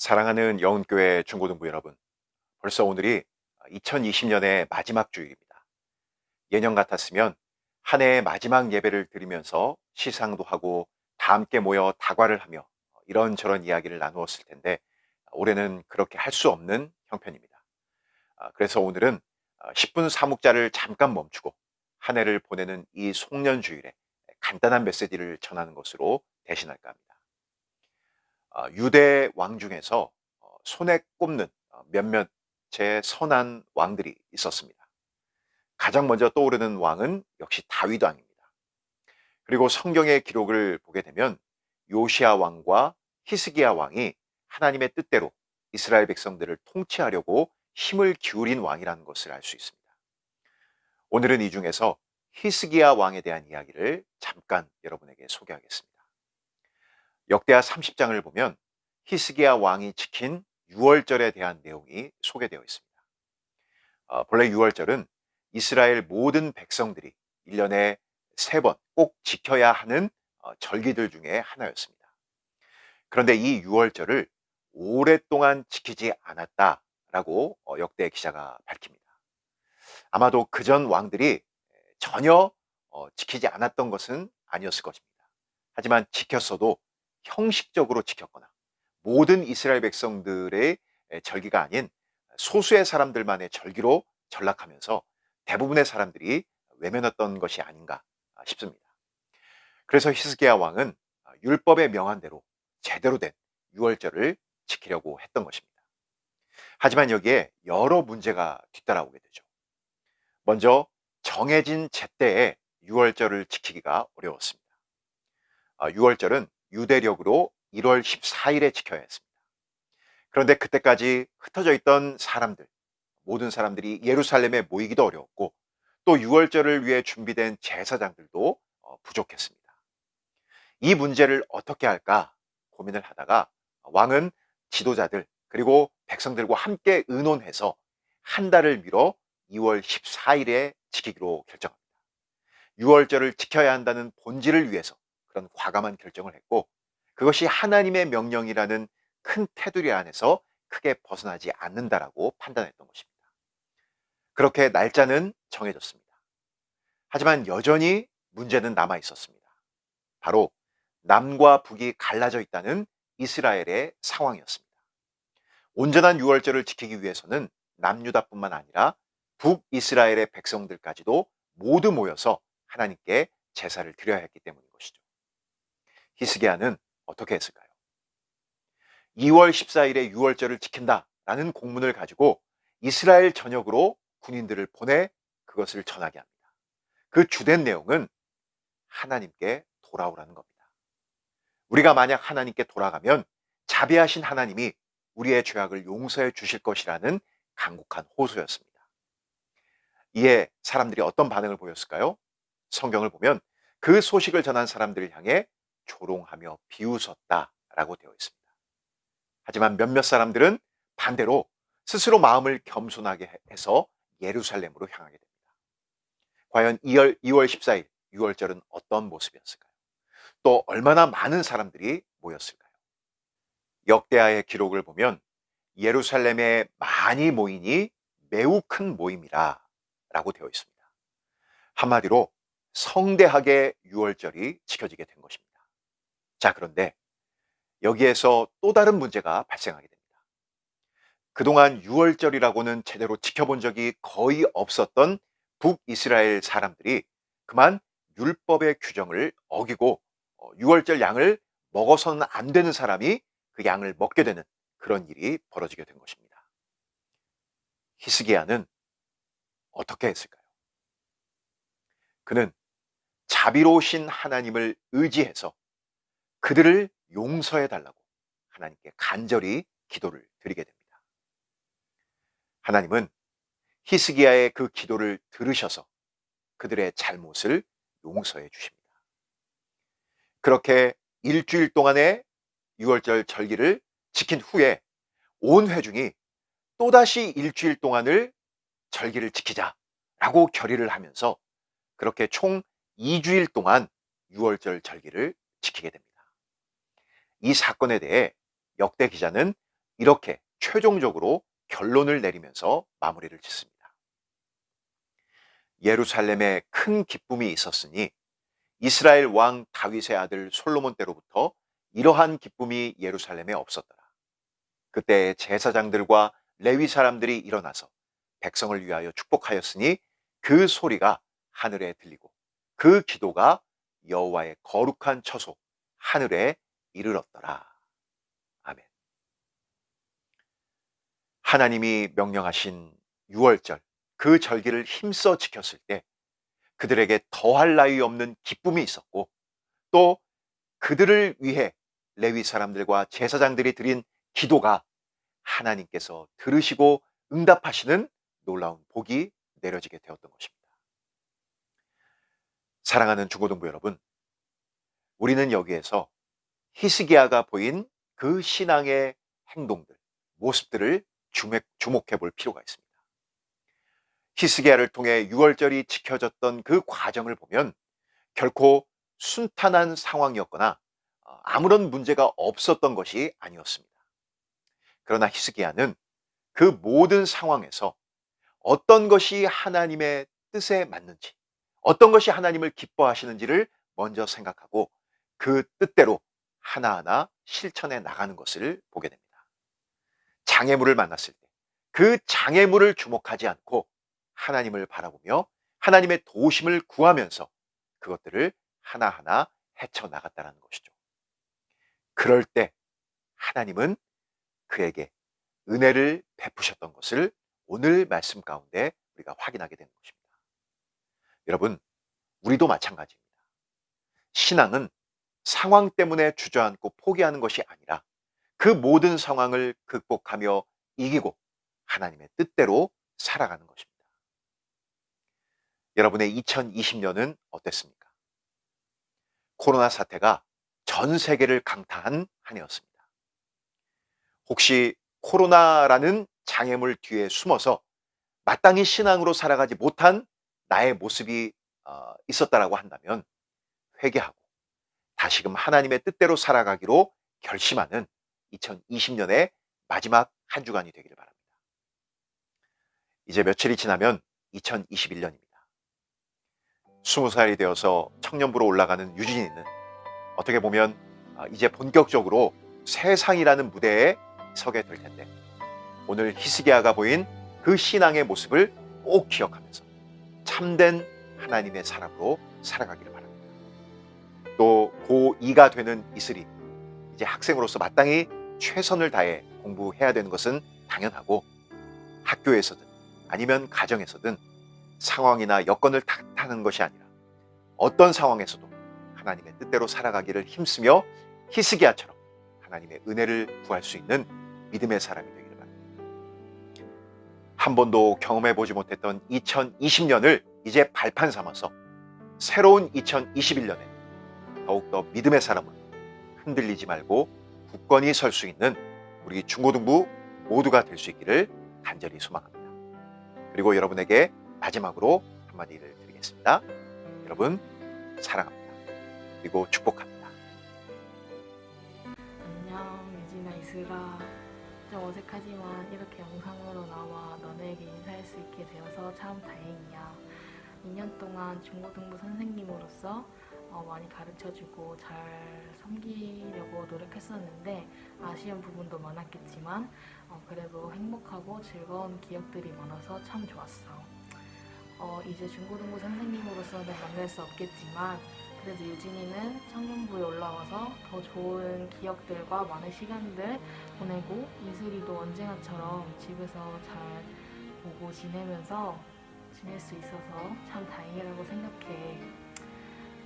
사랑하는 영훈교회 중고등부 여러분, 벌써 오늘이 2020년의 마지막 주일입니다. 예년 같았으면 한 해의 마지막 예배를 드리면서 시상도 하고 다 함께 모여 다과를 하며 이런저런 이야기를 나누었을 텐데 올해는 그렇게 할 수 없는 형편입니다. 그래서 오늘은 10분 사묵자를 잠깐 멈추고 한 해를 보내는 이 송년주일에 간단한 메시지를 전하는 것으로 대신할까 합니다. 유대 왕 중에서 손에 꼽는 몇몇의 선한 왕들이 있었습니다. 가장 먼저 떠오르는 왕은 역시 다윗 왕입니다. 그리고 성경의 기록을 보게 되면 요시아 왕과 히스기야 왕이 하나님의 뜻대로 이스라엘 백성들을 통치하려고 힘을 기울인 왕이라는 것을 알 수 있습니다. 오늘은 이 중에서 히스기야 왕에 대한 이야기를 잠깐 여러분에게 소개하겠습니다. 역대하 30장을 보면 히스기야 왕이 지킨 유월절에 대한 내용이 소개되어 있습니다. 본래 유월절은 이스라엘 모든 백성들이 1년에 3번 꼭 지켜야 하는 절기들 중에 하나였습니다. 그런데 이 유월절을 오랫동안 지키지 않았다라고 역대 기자가 밝힙니다. 아마도 그전 왕들이 전혀 지키지 않았던 것은 아니었을 것입니다. 하지만 지켰어도 형식적으로 지켰거나 모든 이스라엘 백성들의 절기가 아닌 소수의 사람들만의 절기로 전락하면서 대부분의 사람들이 외면했던 것이 아닌가 싶습니다. 그래서 히스기야 왕은 율법에 명한 대로 제대로 된 유월절을 지키려고 했던 것입니다. 하지만 여기에 여러 문제가 뒤따라오게 되죠. 먼저 정해진 제때에 유월절을 지키기가 어려웠습니다. 유월절은 유대력으로 1월 14일에 지켜야 했습니다. 그런데 그때까지 흩어져 있던 사람들, 모든 사람들이 예루살렘에 모이기도 어려웠고 또 유월절을 위해 준비된 제사장들도 부족했습니다. 이 문제를 어떻게 할까 고민을 하다가 왕은 지도자들 그리고 백성들과 함께 의논해서 한 달을 미뤄 2월 14일에 지키기로 결정합니다. 유월절을 지켜야 한다는 본질을 위해서 그런 과감한 결정을 했고 그것이 하나님의 명령이라는 큰 테두리 안에서 크게 벗어나지 않는다라고 판단했던 것입니다. 그렇게 날짜는 정해졌습니다. 하지만 여전히 문제는 남아 있었습니다. 바로 남과 북이 갈라져 있다는 이스라엘의 상황이었습니다. 온전한 유월절을 지키기 위해서는 남유다뿐만 아니라 북이스라엘의 백성들까지도 모두 모여서 하나님께 제사를 드려야 했기 때문인 것이죠. 히스기야는 어떻게 했을까요? 2월 14일에 유월절을 지킨다라는 공문을 가지고 이스라엘 전역으로 군인들을 보내 그것을 전하게 합니다. 그 주된 내용은 하나님께 돌아오라는 겁니다. 우리가 만약 하나님께 돌아가면 자비하신 하나님이 우리의 죄악을 용서해 주실 것이라는 간곡한 호소였습니다. 이에 사람들이 어떤 반응을 보였을까요? 성경을 보면 그 소식을 전한 사람들을 향해 조롱하며 비웃었다라고 되어 있습니다. 하지만 몇몇 사람들은 반대로 스스로 마음을 겸손하게 해서 예루살렘으로 향하게 됩니다. 과연 2월 14일 유월절은 어떤 모습이었을까요? 또 얼마나 많은 사람들이 모였을까요? 역대하의 기록을 보면 예루살렘에 많이 모이니 매우 큰 모임이라 라고 되어 있습니다. 한마디로 성대하게 유월절이 지켜지게 된 것입니다. 자, 그런데 여기에서 또 다른 문제가 발생하게 됩니다. 그동안 유월절이라고는 제대로 지켜본 적이 거의 없었던 북이스라엘 사람들이 그만 율법의 규정을 어기고 유월절 양을 먹어서는 안 되는 사람이 그 양을 먹게 되는 그런 일이 벌어지게 된 것입니다. 히스기야는 어떻게 했을까요? 그는 자비로우신 하나님을 의지해서 그들을 용서해 달라고 하나님께 간절히 기도를 드리게 됩니다. 하나님은 히스기야의 그 기도를 들으셔서 그들의 잘못을 용서해 주십니다. 그렇게 일주일 동안의 유월절 절기를 지킨 후에 온 회중이 또다시 일주일 동안을 절기를 지키자라고 결의를 하면서 그렇게 총 2주일 동안 유월절 절기를 지키게 됩니다. 이 사건에 대해 역대 기자는 이렇게 최종적으로 결론을 내리면서 마무리를 짓습니다. 예루살렘에 큰 기쁨이 있었으니 이스라엘 왕 다윗의 아들 솔로몬 때로부터 이러한 기쁨이 예루살렘에 없었더라. 그때 제사장들과 레위 사람들이 일어나서 백성을 위하여 축복하였으니 그 소리가 하늘에 들리고 그 기도가 여호와의 거룩한 처소 하늘에 이르렀더라. 아멘. 하나님이 명령하신 유월절 그 절기를 힘써 지켰을 때 그들에게 더할 나위 없는 기쁨이 있었고, 또 그들을 위해 레위 사람들과 제사장들이 드린 기도가 하나님께서 들으시고 응답하시는 놀라운 복이 내려지게 되었던 것입니다. 사랑하는 중고등부 여러분, 우리는 여기에서 히스기야가 보인 그 신앙의 행동들, 모습들을 주목해 볼 필요가 있습니다. 히스기야를 통해 유월절이 지켜졌던 그 과정을 보면 결코 순탄한 상황이었거나 아무런 문제가 없었던 것이 아니었습니다. 그러나 히스기야는 그 모든 상황에서 어떤 것이 하나님의 뜻에 맞는지, 어떤 것이 하나님을 기뻐하시는지를 먼저 생각하고 그 뜻대로 하나하나 실천해 나가는 것을 보게 됩니다. 장애물을 만났을 때 그 장애물을 주목하지 않고 하나님을 바라보며 하나님의 도우심을 구하면서 그것들을 하나하나 헤쳐나갔다는 것이죠. 그럴 때 하나님은 그에게 은혜를 베푸셨던 것을 오늘 말씀 가운데 우리가 확인하게 되는 것입니다. 여러분, 우리도 마찬가지입니다. 신앙은 상황 때문에 주저앉고 포기하는 것이 아니라 그 모든 상황을 극복하며 이기고 하나님의 뜻대로 살아가는 것입니다. 여러분의 2020년은 어땠습니까? 코로나 사태가 전 세계를 강타한 한 해였습니다. 혹시 코로나라는 장애물 뒤에 숨어서 마땅히 신앙으로 살아가지 못한 나의 모습이 있었다라고 한다면 회개하고 다시금 하나님의 뜻대로 살아가기로 결심하는 2020년의 마지막 한 주간이 되기를 바랍니다. 이제 며칠이 지나면 2021년입니다. 20살이 되어서 청년부로 올라가는 유진이는 어떻게 보면 이제 본격적으로 세상이라는 무대에 서게 될 텐데, 오늘 히스기야가 보인 그 신앙의 모습을 꼭 기억하면서 참된 하나님의 사람으로 살아가기를 바랍니다. 또 고2가 되는 이슬이 이제 학생으로서 마땅히 최선을 다해 공부해야 되는 것은 당연하고, 학교에서든 아니면 가정에서든 상황이나 여건을 탓하는 것이 아니라 어떤 상황에서도 하나님의 뜻대로 살아가기를 힘쓰며 히스기야처럼 하나님의 은혜를 구할 수 있는 믿음의 사람이 되기를 바랍니다. 한 번도 경험해 보지 못했던 2020년을 이제 발판 삼아서 새로운 2021년에 더욱더 믿음의 사람으로 흔들리지 말고 굳건히 설 수 있는 우리 중고등부 모두가 될 수 있기를 간절히 소망합니다. 그리고 여러분에게 마지막으로 한마디를 드리겠습니다. 여러분, 사랑합니다. 그리고 축복합니다. 안녕, 유진아, 이슬아. 좀 어색하지만 이렇게 영상으로 나와 너네에게 인사할 수 있게 되어서 참 다행이야. 2년 동안 중고등부 선생님으로서 많이 가르쳐주고 잘 섬기려고 노력했었는데 아쉬운 부분도 많았겠지만 그래도 행복하고 즐거운 기억들이 많아서 참 좋았어. 이제 중고등부 선생님으로서는 만날 수 없겠지만 그래도 유진이는 청년부에 올라와서 더 좋은 기억들과 많은 시간들 보내고, 이슬이도 언제나처럼 집에서 잘 보고 지내면서 지낼 수 있어서 참 다행이라고 생각해.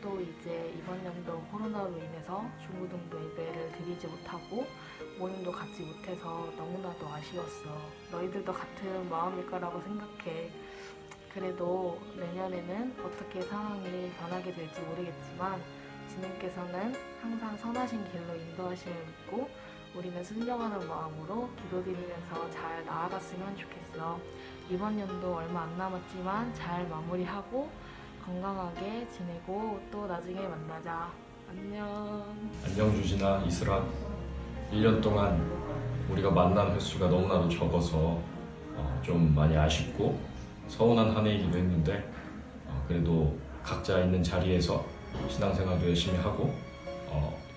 또 이제 이번 연도 코로나로 인해서 중고등부 예배를 드리지 못하고 모임도 갖지 못해서 너무나도 아쉬웠어. 너희들도 같은 마음일 거라고 생각해. 그래도 내년에는 어떻게 상황이 변하게 될지 모르겠지만 주님께서는 항상 선하신 길로 인도하심을 믿고 우리는 순종하는 마음으로 기도드리면서 잘 나아갔으면 좋겠어. 이번 연도 얼마 안 남았지만 잘 마무리하고 건강하게 지내고 또 나중에 만나자. 안녕. 안녕 유진아, 이슬아. 1년 동안 우리가 만난 횟수가 너무나도 적어서 좀 많이 아쉽고 서운한 한 해이기도 했는데 그래도 각자 있는 자리에서 신앙생활도 열심히 하고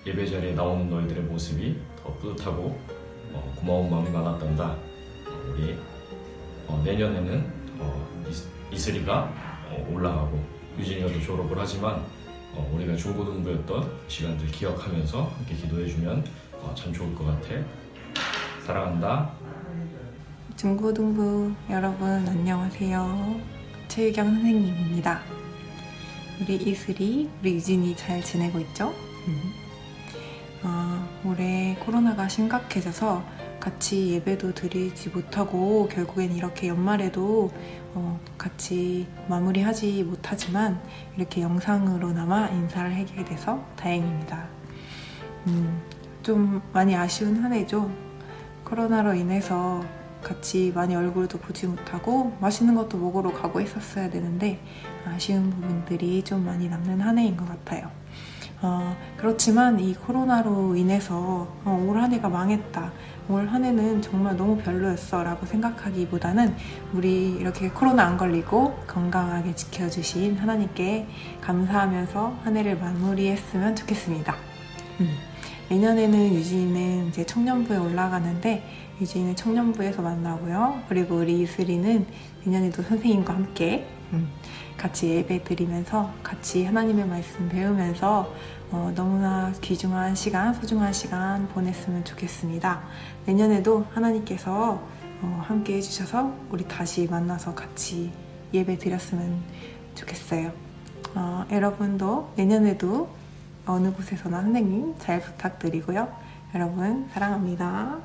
예배 자리에 나오는 너희들의 모습이 더 뿌듯하고 고마운 마음이 많았단다. 우리 내년에는 이슬이가 올라가고 유진이가 또 졸업을 하지만 우리가 중고등부였던 시간들 기억하면서 함께 기도해주면 참 좋을 것 같아. 사랑한다. 중고등부 여러분 안녕하세요. 최유경 선생님입니다. 우리 이슬이, 우리 유진이 잘 지내고 있죠? 올해 코로나가 심각해져서 같이 예배도 드리지 못하고 결국엔 이렇게 연말에도 같이 마무리하지 못하지만 이렇게 영상으로나마 인사를 하게 돼서 다행입니다. 좀 많이 아쉬운 한 해죠. 코로나로 인해서 같이 많이 얼굴도 보지 못하고 맛있는 것도 먹으러 가고 했었어야 되는데 아쉬운 부분들이 좀 많이 남는 한 해인 것 같아요. 그렇지만 이 코로나로 인해서 올 한 해가 망했다, 올 한 해는 정말 너무 별로였어 라고 생각하기보다는 우리 이렇게 코로나 안 걸리고 건강하게 지켜주신 하나님께 감사하면서 한 해를 마무리했으면 좋겠습니다. 내년에는 유진이는 이제 청년부에 올라가는데 유진이는 청년부에서 만나고요. 그리고 우리 이슬이는 내년에도 선생님과 함께 같이 예배 드리면서 같이 하나님의 말씀 배우면서 너무나 귀중한 시간, 소중한 시간 보냈으면 좋겠습니다. 내년에도 하나님께서 함께 해주셔서 우리 다시 만나서 같이 예배 드렸으면 좋겠어요. 여러분도 내년에도 어느 곳에서나 선생님 잘 부탁드리고요. 여러분 사랑합니다.